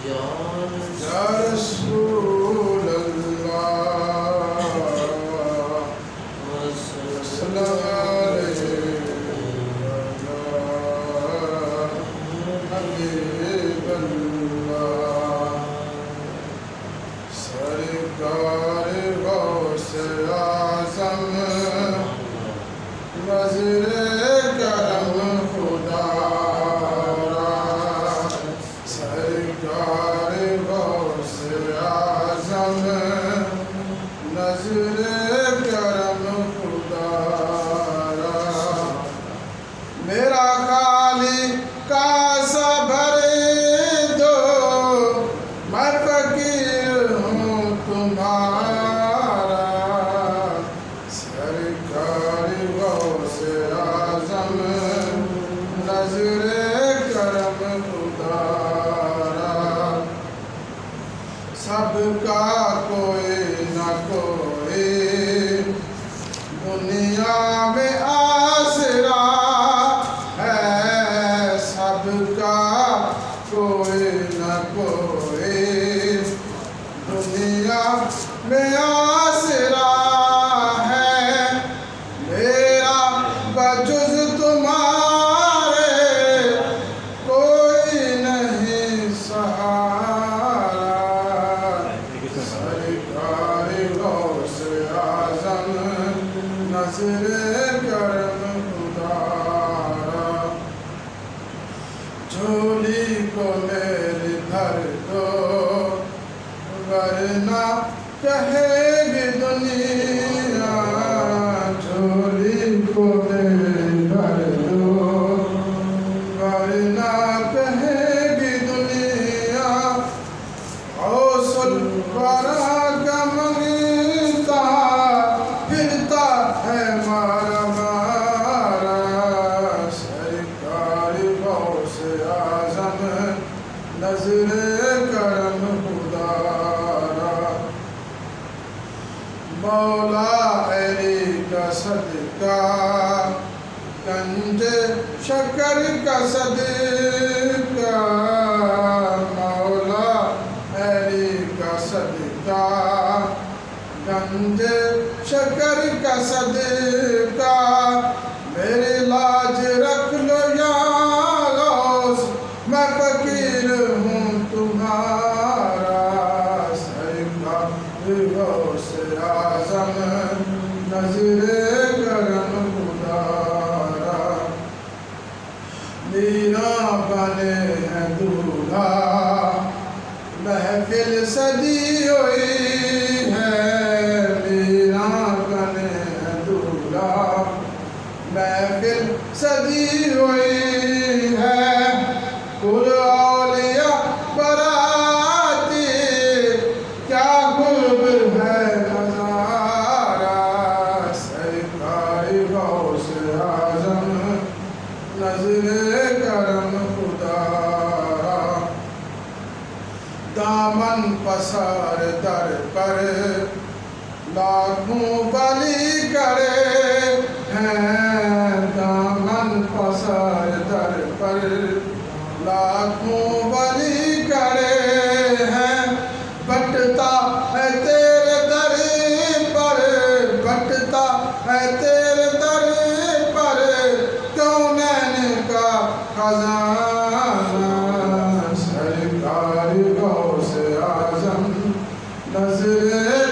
یا رسول اللہ صلی اللہ علیہ حبیب اللہ سرکار غوث اعظم وزیر کرم خدا را سرکار غوث اعظم نظر کرم خدا را میرا خالی کاسا بھر دو میں فقیر ہوں تمہارا سرکار غوث اعظم نظر کرم خدا را سب کا کوئی نہ کوئی دنیا میں آسرا ہے سب کا کوئی نہ کوئی دنیا میں آسرا ہے میرا بجز تمہارے کوئی نہیں سہارا سرکار غوث اعظم نظر کرم خدا را جھولی کو میری دھر دو ورنہ کہے گی دنیا جھولی کو میری دھر دو ورنہ کہے گی دنیا غوث الورا کا منگتا پھرتا ہے مارا مارا سرکار غوث اعظم نظر کرم خدا را مولا علی کا صدقہ کنج شکر کا صدقہ مولا علی کا صدقہ گنج شکر کا صدقہ میری لاج رکھ لو یا غوث میں فقیر ہوں تمہارا سرکار غوث اعظم نظر کرم خدا را میرا بنے ہیں دولہا محفل سجی ہوئی ہے میرا بنے ہیں دولہا محفل سجی ہوئی ہے کل اولیاء براتی کیا قرب ہے نظارہ سرکار غوث اعظم نظر کرم خدا را دامن پسار در پر لاکھوں ولی کرے ہیں دامن پسار در پر لاکھوں ولی کرے ہیں بٹتا ہے تیرے در پر بٹتا ہے تیرے در پر کونین کا خزانہ سرکار غوث اعظم نظر